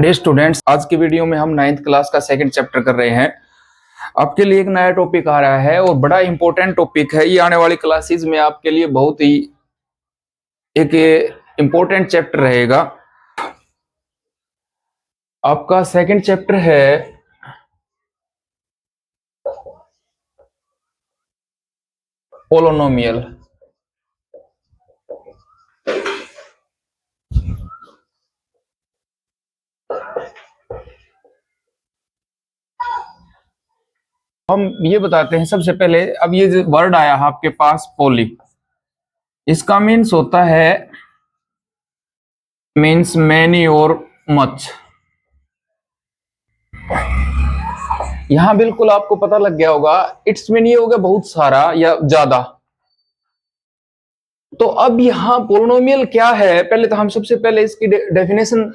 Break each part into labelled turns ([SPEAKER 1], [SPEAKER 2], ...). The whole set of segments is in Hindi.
[SPEAKER 1] डे स्टूडेंट्स, आज की वीडियो में हम 9th क्लास का सेकंड चैप्टर कर रहे हैं। आपके लिए एक नया टॉपिक आ रहा है और बड़ा इंपॉर्टेंट टॉपिक है। ये आने वाली क्लासेस में आपके लिए बहुत ही एक इंपॉर्टेंट चैप्टर रहेगा। आपका सेकंड चैप्टर है पोलिनोमियल। हम ये बताते हैं सबसे पहले, अब ये जो वर्ड आया है आपके पास पोली, इसका मीन्स होता है मीन्स मैनी और मच। यहां बिल्कुल आपको पता लग गया होगा, इट्स मीन ये हो गया बहुत सारा या ज्यादा। तो अब यहां पोलिनोमियल क्या है, पहले तो हम सबसे पहले इसकी डेफिनेशन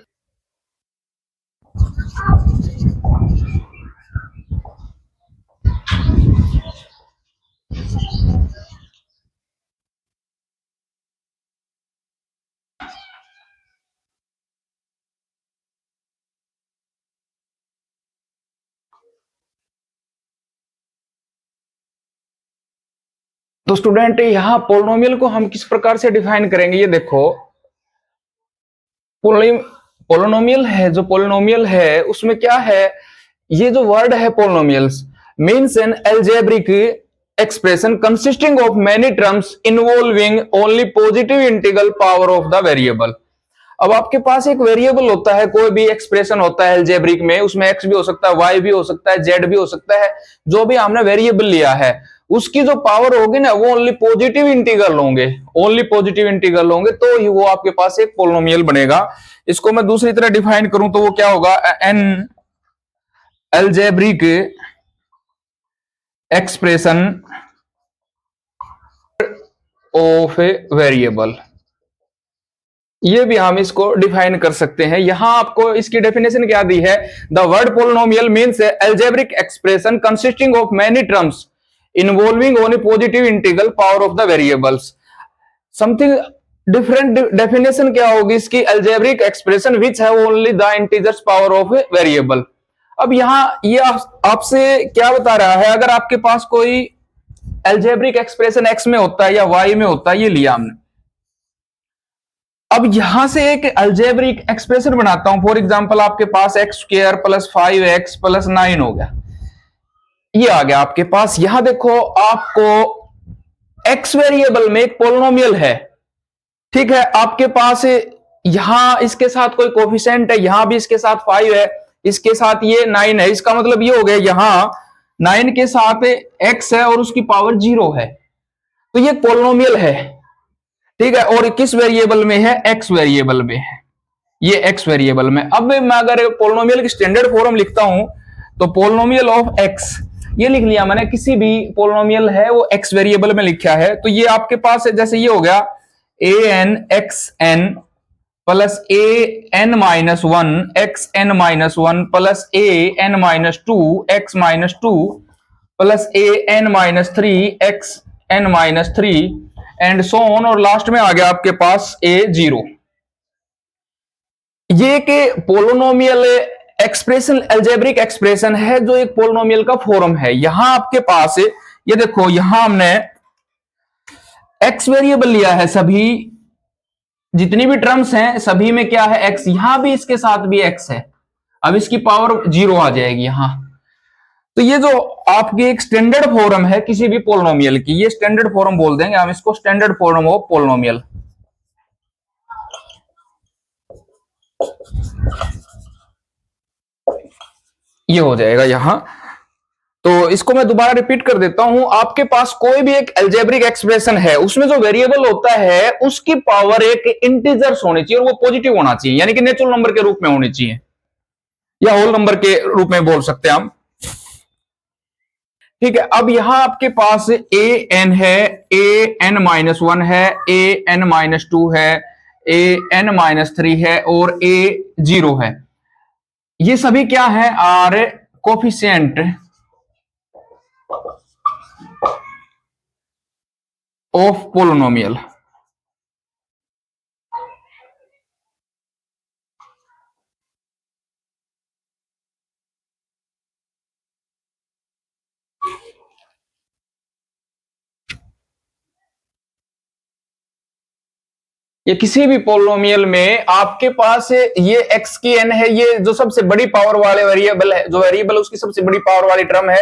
[SPEAKER 1] तो स्टूडेंट यहां पोलिनोमियल को हम किस प्रकार से डिफाइन करेंगे, ये देखो। पोलिनोमियल है, जो पोलिनोमियल है उसमें क्या है, ये जो वर्ड है polynomials means N algebraic expression consisting of many terms involving only positive integral power of the variable. अब आपके पास एक वेरिएबल होता है, कोई भी एक्सप्रेशन होता है अलजेब्रिक में, उसमें एक्स भी हो सकता है, वाई भी हो सकता है, जेड भी हो सकता है। जो भी हमने वेरिएबल लिया है उसकी जो पावर होगी ना, वो ओनली पॉजिटिव इंटीग्रल होंगे, ओनली पॉजिटिव इंटीग्रल होंगे, तो ही वो आपके पास एक पोलिनोमियल बनेगा। इसको मैं दूसरी तरह डिफाइन करूं तो वो क्या होगा, N algebraic expression of a variable. ये भी हम इसको डिफाइन कर सकते हैं। यहां आपको इसकी डेफिनेशन क्या दी है, the word polynomial means algebraic expression consisting of many terms involving only positive integral power of the variables. Something different definition क्या होगी इसकी, अलजेब्रिक एक्सप्रेशन विच है only the integers power of variable. अब यहां ये आपसे क्या बता रहा है, अगर आपके पास कोई अलजेब्रिक एक्सप्रेशन एक्स में होता है या वाई में होता है, ये लिया हमने। अब यहां से एक अलजेब्रिक एक्सप्रेशन बनाता हूं, फॉर एग्जांपल आपके पास x square plus 5x plus 9 हो गया, ये आ गया आपके पास। यहां देखो, आपको एक्स वेरिएबल में एक पोलिनोमियल है, ठीक है। आपके पास यहां इसके साथ कोई कोफिशिएंट है, यहां भी इसके साथ 5 है, इसके साथ ये 9 है। इसका मतलब ये हो गया, यहां 9 के साथ x है और उसकी पावर 0 है, तो ये पोलिनोमियल है, ठीक है। और किस वेरिएबल में है, एक्स वेरिएबल में है, ये एक्स वेरिएबल में। अब मैं अगर पोलिनोमियल की स्टैंडर्ड फॉर्म लिखता हूं तो पोलिनोमियल ऑफ एक्स, ये लिख लिया मैंने, किसी भी पोलिनोमियल है वो एक्स वेरिएबल में लिखा है। तो ये आपके पास है, जैसे ये हो गया a n x n plus a n minus one x n minus one plus a n minus two x minus two plus a n minus three x n minus three and so on, और लास्ट में आ गया आपके पास ए 0। ये के पोलिनोमियल एक्सप्रेशन अलजेब्रिक एक्सप्रेशन है, जो एक पोलिनोमियल का फॉर्म है। यहां आपके पास ये देखो, यहां हमने एक्स वेरिएबल लिया है, सभी जितनी भी टर्म्स हैं सभी में क्या है, एक्स। यहां भी इसके साथ भी एक्स है, अब इसकी पावर 0 आ जाएगी यहां। तो ये जो आपकी एक स्टैंडर्ड फॉर्म है किसी भी पोलिनोमियल की, ये स्टैंडर्ड फॉर्म बोल देंगे हम इसको, स्टैंडर्ड फॉर्म ऑफ पोलिनोमियल। ये हो जाएगा यहां। तो इसको मैं दोबारा रिपीट कर देता हूं, आपके पास कोई भी एक अलजेब्रिक एक्सप्रेशन है, उसमें जो वेरिएबल होता है उसकी पावर एक इंटीजर्स होनी चाहिए और वो पॉजिटिव होना चाहिए, यानी कि नेचुरल नंबर के रूप में होनी चाहिए या होल नंबर के रूप में बोल सकते हैं हम, ठीक है। अब यहां आपके पास ए एन है, ए एन माइनस वन है, ए एन माइनस टू है, ए एन माइनस थ्री है और ए 0 है। ये सभी क्या है, आर कोफिशिएंट ऑफ पोलिनोमियल। ये किसी भी पोलिनोमियल में आपके पास ये x की n है, ये जो सबसे बड़ी पावर वाले वेरिएबल है, जो वेरिएबल उसकी सबसे बड़ी पावर वाली टर्म है।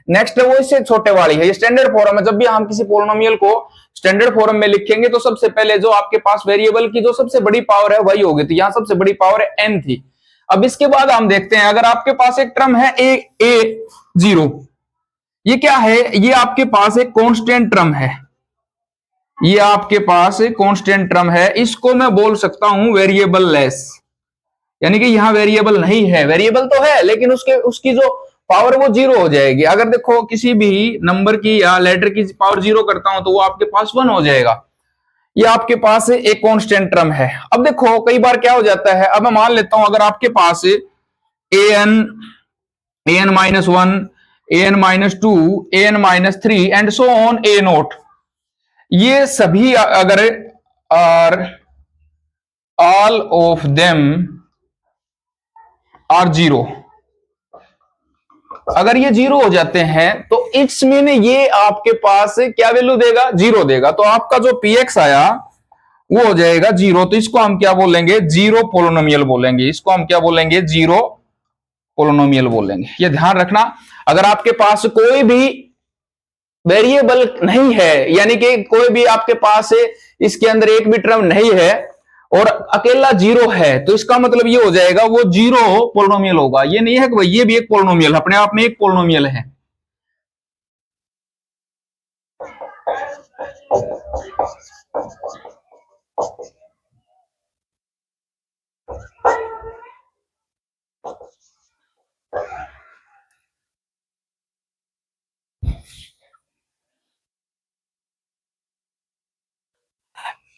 [SPEAKER 1] नेक्स्ट है वो इससे छोटे वाली है, ये स्टैंडर्ड फॉर्म है। जब भी हम किसी पोलिनोमियल को स्टैंडर्ड फॉर्म में लिखेंगे तो सबसे पहले जो आपके पास वेरिएबल की जो सबसे बड़ी पावर है वही होगी, तो यहां सबसे बड़ी पावर है n थी। अब इसके बाद हम देखते हैं, अगर आपके पास एक टर्म है a0, ये क्या है, ये आपके पास एक कांस्टेंट टर्म है, ये आपके पास एक कांस्टेंट टर्म है, इसको मैं बोल सकता हूं वेरिएबल लेस, यानी कि यहां वेरिएबल नहीं है, वेरिएबल तो है लेकिन उसकी जो पावर वो जीरो हो जाएगी। अगर देखो किसी भी नंबर की या लेटर की पावर जीरो करता हूं तो वो आपके पास 1 हो जाएगा। ये आपके पास एक कांस्टेंट टर्म है। अब देखो कई बार क्या हो जाता है, अब मैं मान लेता हूं अगर आपके पास an-1, an-2, an-3 and so on a0, ये सभी अगर are all of them are zero, अगर ये जीरो हो जाते हैं तो इट्स मीन ये आपके पास क्या वैल्यू देगा, जीरो देगा। तो आपका जो px आया वो हो जाएगा जीरो। तो इसको हम क्या बोलेंगे, जीरो पोलिनोमियल बोलेंगे। इसको हम क्या बोलेंगे, जीरो पोलिनोमियल बोलेंगे। ये ध्यान रखना, अगर आपके पास कोई भी वेरिएबल नहीं है, यानी कि कोई भी आपके पास इसके अंदर एक भी टर्म नहीं है और अकेला जीरो है, तो इसका मतलब ये हो जाएगा वो जीरो पोलिनोमियल होगा। ये नहीं है कि भाई ये भी एक पोलिनोमियल, अपने आप में एक पोलिनोमियल है।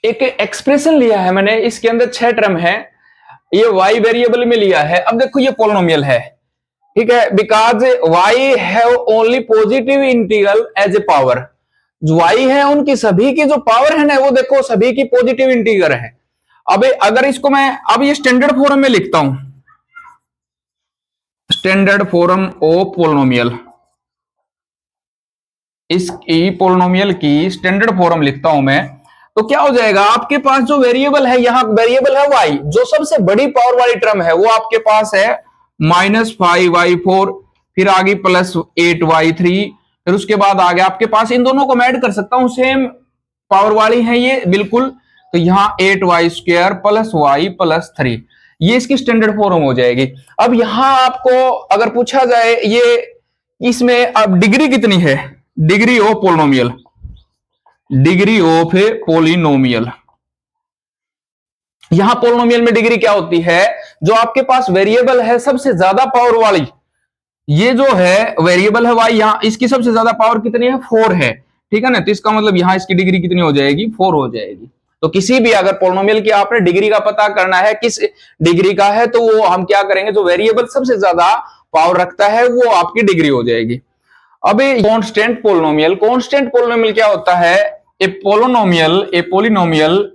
[SPEAKER 1] एक एक्सप्रेशन लिया है मैंने, इसके अंदर 6 टर्म है, ये y वेरिएबल में लिया है। अब देखो ये पोलिनोमियल है, ठीक है, because y have only positive integral as a power. जो y है उनकी सभी की जो पावर है ना, वो देखो सभी की पॉजिटिव इंटीग्रल है। अब अगर इसको मैं अब ये स्टैंडर्ड फॉर्म में लिखता हूं, स्टैंडर्ड फॉर्म ऑफ पोलिनोमियल, इस पोलिनोमियल की स्टैंडर्ड फॉर्म लिखता हूं मैं, तो क्या हो जाएगा, आपके पास जो वेरिएबल है, यहां वेरिएबल है y, जो सबसे बड़ी पावर वाली टर्म है वो आपके पास है -5y4, फिर आगे +8y3, फिर उसके बाद आगे आपके पास इन दोनों को मैं ऐड कर सकता हूं, सेम पावर वाली है ये बिल्कुल। तो यहां 8y² + y + 3, ये इसकी स्टैंडर्ड फॉर्म हो जाएगी। अब यहां आपको अगर पूछा जाए ये इसमें अब डिग्री कितनी है, degree of polynomial, degree of A polynomial, यहां पोलिनोमियल में डिग्री क्या होती है, जो आपके पास वेरिएबल है सबसे ज्यादा पावर वाली, ये जो है वेरिएबल है y, यहां इसकी सबसे ज्यादा पावर कितनी है, 4 है, ठीक है ना। तो इसका मतलब यहां इसकी डिग्री कितनी हो जाएगी, 4 हो जाएगी। तो किसी भी अगर पोलिनोमियल की आपने डिग्री का पता करना है किस डिग्री का है, तो वो हम क्या करेंगे, जो वेरिएबल सबसे ज्यादा पावर रखता है वो आपकी डिग्री हो जाएगी। अब कांस्टेंट पोलिनोमियल, कांस्टेंट पोलिनोमियल क्या होता है, ए पोलिनोमियल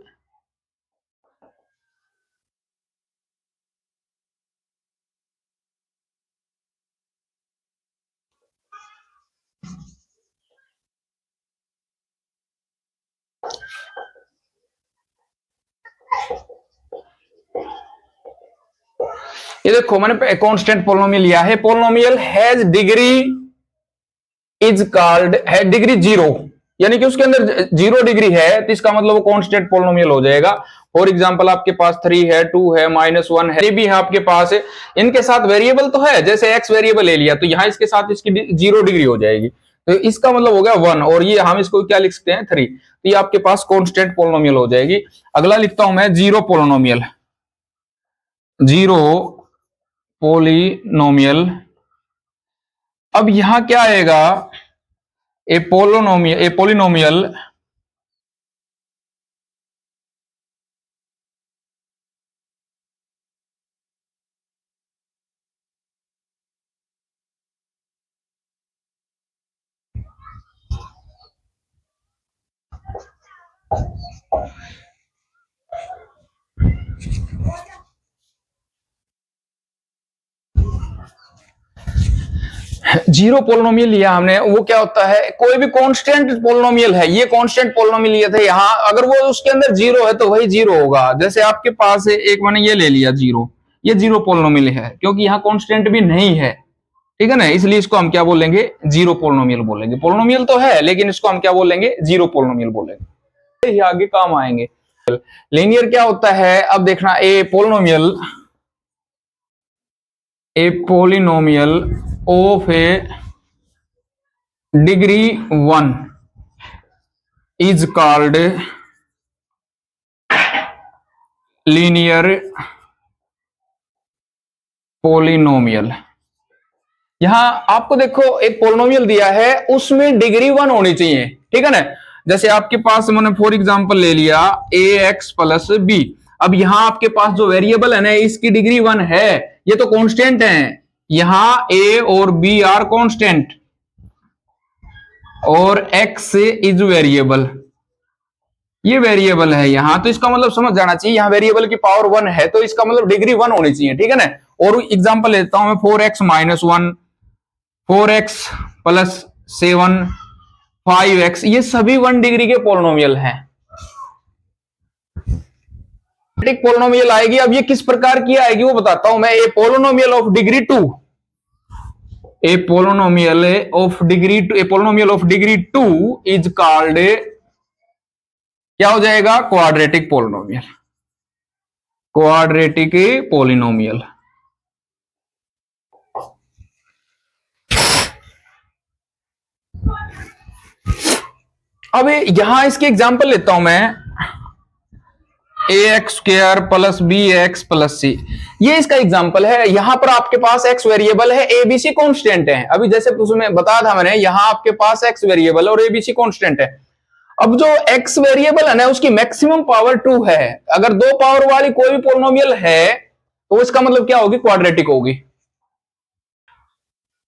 [SPEAKER 1] ये देखो मैंने कांस्टेंट पोलिनोमियल लिया है, polynomial has degree is called, है डिग्री जीरो, यानी कि उसके अंदर जीरो डिग्री है, तो इसका मतलब वो कांस्टेंट पोलिनोमियल हो जाएगा। फॉर एग्जांपल आपके पास 3 है, 2 है, -1 है, ये भी है आपके पास, इनके साथ वेरिएबल तो है, जैसे x वेरिएबल ले लिया तो यहां इसके साथ इसकी जीरो डिग्री हो जाएगी, तो इसका मतलब हो गया 1, और ये हम इसको क्या लिख सकते हैं, 3, तो ये आपके पास कांस्टेंट पोलिनोमियल हो जाएगी। अगला लिखता हूं मैं जीरो पोलिनोमियल, जीरो पोलिनोमियल। अब यहां क्या आएगा, ए पोलिनोमियल जीरो पोलिनोमियल लिया हमने, वो क्या होता है, कोई भी कांस्टेंट पोलिनोमियल है, ये कांस्टेंट पोलिनोमियल लिया था यहां, अगर वो उसके अंदर जीरो है तो वही जीरो होगा। जैसे आपके पास है एक, मैंने ये ले लिया जीरो, ये जीरो पोलिनोमियल है क्योंकि यहाँ कांस्टेंट भी नहीं है, ठीक है ना, इसलिए इसको हम क्या बोलेंगे, जीरो पोलिनोमियल बोलेंगे। पोलिनोमियल तो है लेकिन इसको हम क्या बोलेंगे, जीरो पोलिनोमियल बोलेंगे, ये आगे काम आएंगे। लीनियर क्या होता है, अब देखना, a polynomial of a degree 1 is called linear polynomial. यहां आपको देखो एक पोलिनोमियल दिया है, उसमें डिग्री 1 होनी चाहिए, ठीक है ना। जैसे आपके पास मैंने फॉर एग्जांपल ले लिया ए एक्स प्लस बी। अब यहां आपके पास जो वेरिएबल है ना, इसकी डिग्री 1 है, ये तो कांस्टेंट है। यहां ए और बी आर कांस्टेंट और एक्स इज वेरिएबल, ये वेरिएबल है यहां, तो इसका मतलब समझ जाना चाहिए, यहां वेरिएबल की पावर 1 है तो इसका मतलब डिग्री 1 होनी चाहिए, ठीक है ना। और एग्जांपल लेता हूं मैं, 4x minus 1, 4x plus 7, 5x, ये सभी 1 डिग्री के पोलिनोमियल हैं। पोलिनोमियल आएगी, अब ये किस प्रकार की आएगी वो बताता हूं मैं। A polynomial of degree 2, a polynomial of degree 2 is called, क्या हो जाएगा, क्वाड्रेटिक पोलिनोमियल, क्वाड्रेटिक पोलिनोमियल। अब यहां इसके एग्जांपल लेता हूं मैं, a x square plus b x plus c, ये इसका एग्जांपल है। यहां पर आपके पास एक्स वेरिएबल है, एबीसी कांस्टेंट है। अभी जैसे उसमें बताया था मैंने, यहां आपके पास एक्स वेरिएबल और एबीसी कांस्टेंट है। अब जो एक्स वेरिएबल है ना, उसकी मैक्सिमम पावर 2 है। अगर 2 पावर वाली कोई भी पोलिनोमियल है तो इसका मतलब क्या होगी, क्वाड्रेटिक होगी।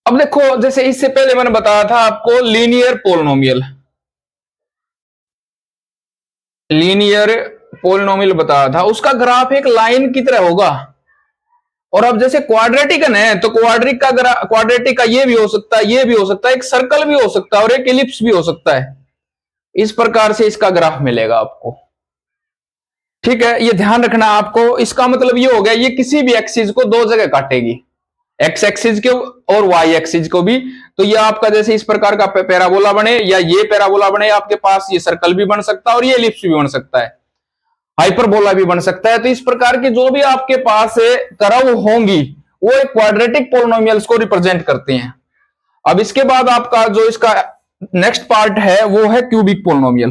[SPEAKER 1] अब देखो, जैसे इससे पहले मैंने बताया था आपको लीनियर पोलिनोमियल, पोलिनोमियल बताया था, उसका ग्राफ एक लाइन की तरह होगा। और अब जैसे क्वाड्रेटिक है ना, तो क्वाड्रेटिक का ये भी हो सकता है, ये भी हो सकता है, एक सर्कल भी हो सकता है और एक एलिप्स भी हो सकता है। इस प्रकार से इसका ग्राफ मिलेगा आपको, ठीक है। ये ध्यान रखना आपको, इसका मतलब ये हो गया, ये किसी भी एक्सिस को दो जगह काटेगी, एक्स एक्सिस को और वाई एक्सिस को भी। तो ये आपका जैसे इस प्रकार का पैराबोला बने, या ये पैराबोला बने आपके पास, ये सर्कल भी बन सकता है और ये एलिप्स भी बन सकता है, हाइपरबोला भी बन सकता है। तो इस प्रकार की जो भी आपके पास कर्व होंगी वो एक क्वाड्रेटिक पोलिनोमियल्स को रिप्रेजेंट करती हैं। अब इसके बाद आपका जो इसका नेक्स्ट पार्ट है वो है क्यूबिक पोलिनोमियल,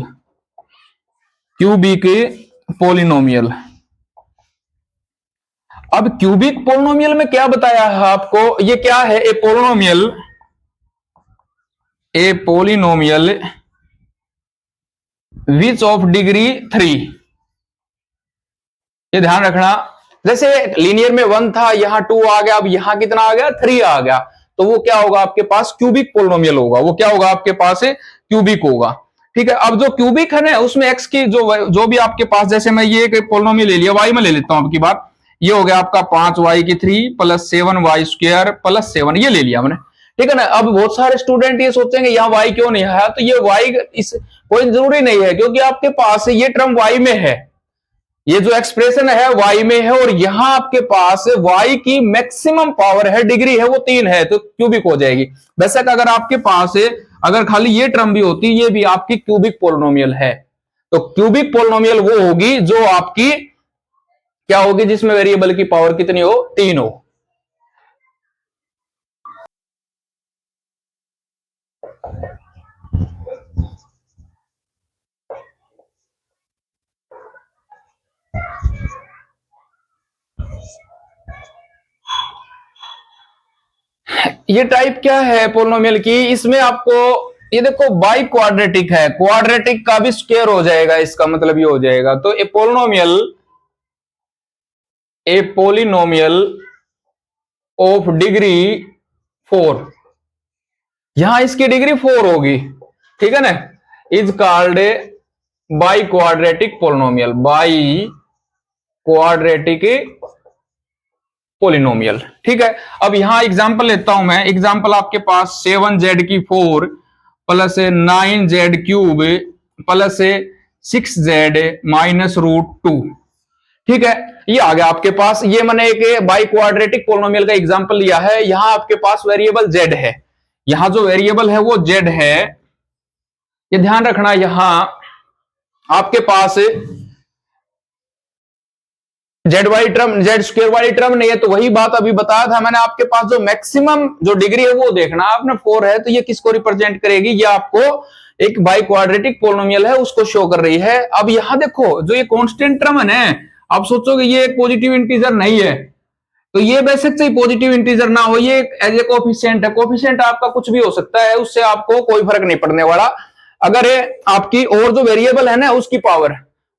[SPEAKER 1] क्यूबिक पोलिनोमियल। अब क्यूबिक पोलिनोमियल में क्या बताया है आपको, ये क्या है, ए पोलिनोमियल विच ऑफ डिग्री 3। ये ध्यान रखना, जैसे लीनियर में 1 था, यहां 2 आ गया, अब यहां कितना आ गया, 3 आ गया, तो वो क्या होगा, आपके पास क्यूबिक पोलिनोमियल होगा। वो क्या होगा, आपके पास क्यूबिक होगा, ठीक है। अब जो क्यूबिक है ना, उसमें एक्स की जो भी आपके पास, जैसे मैं ये पोलिनोमियल ले लिया, वाई में ले लेता हूं आपकी बात, ये हो गया आपका 5y की 3 प्लस 7y स्क्वायर प्लस 7, ये ले लिया मैंने, ठीक है ना। अब बहुत सारे स्टूडेंट ये सोचेंगे यहाँ y क्यों नहीं है, तो ये y इस कोई जरूरी नहीं है, क्योंकि आपके पास ये टर्म y में है, ये जो एक्सप्रेशन है y में है, और यहां आपके पास y की मैक्सिमम पावर है, डिग्री है वो 3 है, तो क्यूबिक हो जाएगी। बेशक अगर आपके पास अगर खाली ये टर्म भी होती, ये भी आपकी क्यूबिक पोलिनोमियल है। तो क्यूबिक पोलिनोमियल वो होगी जो आपकी क्या होगी, जिसमें वेरिएबल की पावर कितनी हो, 3 हो। ये टाइप क्या है पोलिनोमियल की, इसमें आपको ये देखो बाई क्वाड्रेटिक है, क्वाड्रेटिक का भी स्क्वायर हो जाएगा, इसका मतलब ये हो जाएगा। तो ए पोलिनोमियल ऑफ डिग्री 4, यहां इसकी डिग्री 4 होगी, ठीक है ना, is called by quadratic polynomial, by quadratic polynomial. ठीक है, अब यहां एग्जांपल लेता हूं मैं। एग्जांपल आपके पास 7z⁴ plus 9z³ plus 6z -√2। ठीक है, ये आ गया आपके पास। ये मैंने एक बाई क्वाड्रेटिक पोलिनोमियल का एग्जांपल लिया है। यहां आपके पास वेरिएबल z है, यहां जो वेरिएबल है वो z है। ये ध्यान रखना, यहां आपके पास जेड वाली टर्म, z² वाली टर्म नहीं है। तो वही बात अभी बताया था मैंने, आपके पास जो मैक्सिमम जो डिग्री है वो देखना आपने 4 है, तो ये किसको रिप्रेजेंट करेगी? ये आपको एक बाई क्वाड्रेटिक पोलिनोमियल है उसको शो कर रही है। अब यहां देखो जो ये कांस्टेंट टर्म है, आप सोचोगे ये एक पॉजिटिव इंटीजर नहीं है, तो ये बेशक से पॉजिटिव इंटीजर ना हो, ये एज ए कोफिशिएंट है। कोफिशिएंट आपका कुछ भी हो सकता है, उससे आपको कोई फर्क नहीं पड़ने वाला। अगर आपकी और जो वेरिएबल है ना उसकी पावर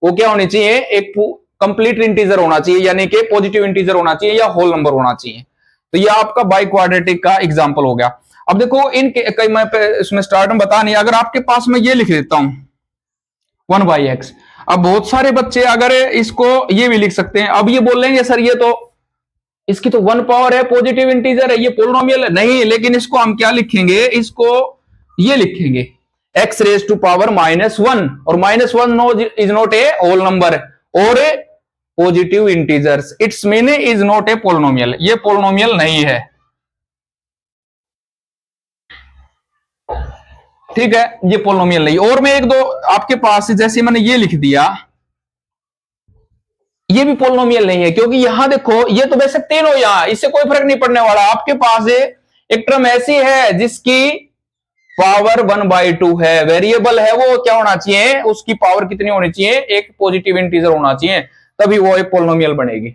[SPEAKER 1] वो क्या होनी चाहिए? एक कंप्लीट इंटीजर होना चाहिए, यानी कि पॉजिटिव इंटीजर होना चाहिए या होल नंबर होना चाहिए। तो ये आपका बाई क्वाड्रेटिक का एग्जांपल हो गया। अब देखो कई मैं इसमें स्टार्ट में बता नहीं, अगर आपके पास मैं ये लिख देता हूं 1/x, अब बहुत सारे बच्चे अगर इसको ये भी लिख सकते हैं। अब ये बोलेंगे सर ये तो इसकी तो 1 पावर है, पॉजिटिव इंटीजर है, ये पोलिनोमियल है। नहीं, लेकिन इसको हम क्या लिखेंगे? इसको ये लिखेंगे x⁻⁻⁻1, और -1 is not a whole number और positive integers, it's mean is not a polynomial. ये पोलिनोमियल नहीं है। ठीक है, ये पोलिनोमियल नहीं। और मैं एक दो आपके पास, जैसे मैंने ये लिख दिया, ये भी पोलिनोमियल नहीं है, क्योंकि यहां देखो ये तो वैसे 3 हो, यहां इससे कोई फर्क नहीं पड़ने वाला। आपके पास एक टर्म ऐसी है जिसकी पावर 1/2 है, वेरिएबल है, वो क्या होना चाहिए? उसकी पावर कितनी होनी चाहिए? एक पॉजिटिव इंटीजर होना चाहिए, तभी वो एक पोलिनोमियल बनेगी।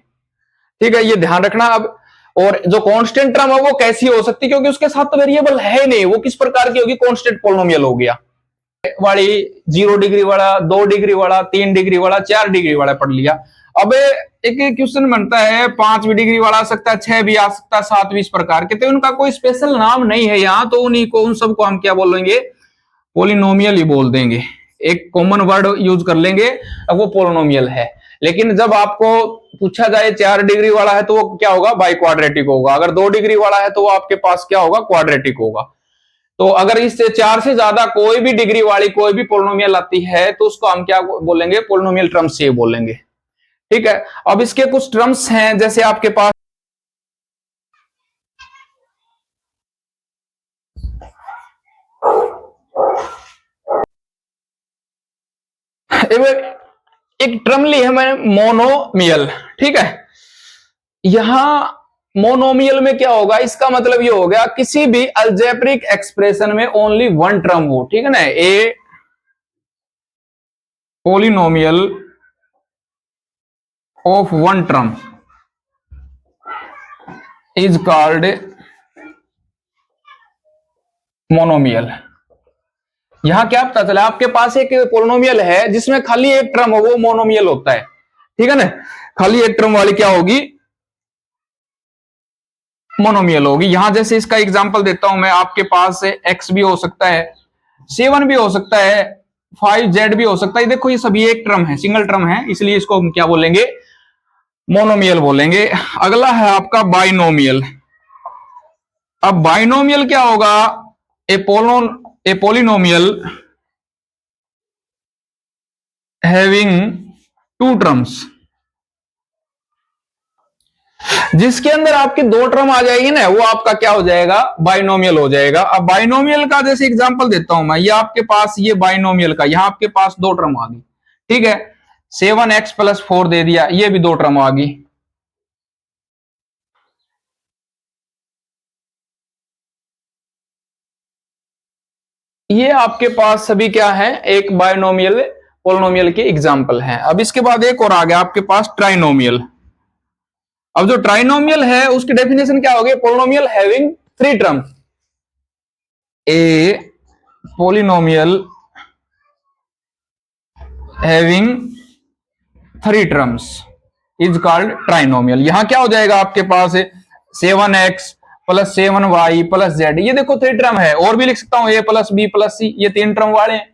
[SPEAKER 1] ठीक है, ये ध्यान रखना। अब और जो कांस्टेंट टर्म है वो कैसी हो सकती है? क्योंकि उसके साथ तो वेरिएबल है नहीं, वो किस प्रकार की होगी? कांस्टेंट पोलिनोमियल हो गया। वाली 0 डिग्री वाला, 2 डिग्री वाला, 3 डिग्री वाला, 4 डिग्री वाला पढ़ लिया। अब एक क्वेश्चन बनता है 5 डिग्री वाला आ सकता है, 6 भी आ सकता है, 7 भी, इस प्रकार के। तो उनका कोई स्पेशल नाम नहीं है यहाँ, तो उन्हीं को, उन सबको हम क्या बोलेंगे? पोलिनोमियल ही बोल देंगे। एक कॉमन वर्ड यूज कर लेंगे, अब वो पोलिनोमियल है। लेकिन जब आपको पूछा जाए 4 डिग्री वाला है तो वो क्या होगा? बाई क्वाड्रेटिक होगा। अगर 2 डिग्री वाला है तो वो आपके पास क्या होगा? क्वाड्रेटिक होगा। तो अगर इससे 4 से ज्यादा कोई भी डिग्री वाली कोई भी पोलिनोमियल आती है तो उसको हम क्या बोलेंगे? पोलिनोमियल टर्म्स ये बोलेंगे। ठीक है, अब इसके कुछ टर्म्स हैं, जैसे आपके पास एक टर्म ली है मैंने, मोनोमियल। ठीक है, यहां मोनोमियल में क्या होगा? इसका मतलब ये हो गया किसी भी अलजेब्रिक एक्सप्रेशन में ओनली 1 टर्म हो। ठीक है ना, a polynomial of 1 term is called monomial. यहां क्या पता चला? आपके पास एक पोलिनोमियल है जिसमें खाली एक टर्म हो, वो मोनोमियल होता है। ठीक है ना, खाली एक टर्म वाली क्या होगी? मोनोमियल होगी। यहां जैसे इसका एग्जांपल देता हूं मैं, आपके पास x भी हो सकता है, 7 भी हो सकता है, 5z भी हो सकता है। देखो ये सभी एक टर्म है, सिंगल टर्म है, इसलिए इसको हम क्या बोलेंगे? मोनोमियल बोलेंगे। अगला है आपका बाइनोमियल। अब बाइनोमियल क्या होगा? ए पोलिनोमियल हैविंग 2 टर्म्स, जिसके अंदर आपकी 2 टर्म आ जाएगी ना, वो आपका क्या हो जाएगा? बाइनोमियल हो जाएगा। अब बाइनोमियल का जैसे एग्जांपल देता हूं मैं, ये आपके पास ये बाइनोमियल का, यहां आपके पास 2 टर्म आ गई। ठीक है, 7x + 4 दे दिया, ये भी 2 टर्म आ गई। ये आपके पास सभी क्या है? एक बाइनोमियल पोलिनोमियल के एग्जांपल हैं। अब इसके बाद एक और आ गया आपके पास ट्राइनोमियल। अब जो ट्राइनोमियल है उसकी डेफिनेशन क्या होगी? Polynomial having 3 term. A polynomial having 3 terms is called trinomial. यहां क्या हो जाएगा आपके पास? 7x + 7y + z, ये देखो 3 टर्म है। और भी लिख सकता हूं a + b + c, ये 3 टर्म वाले हैं।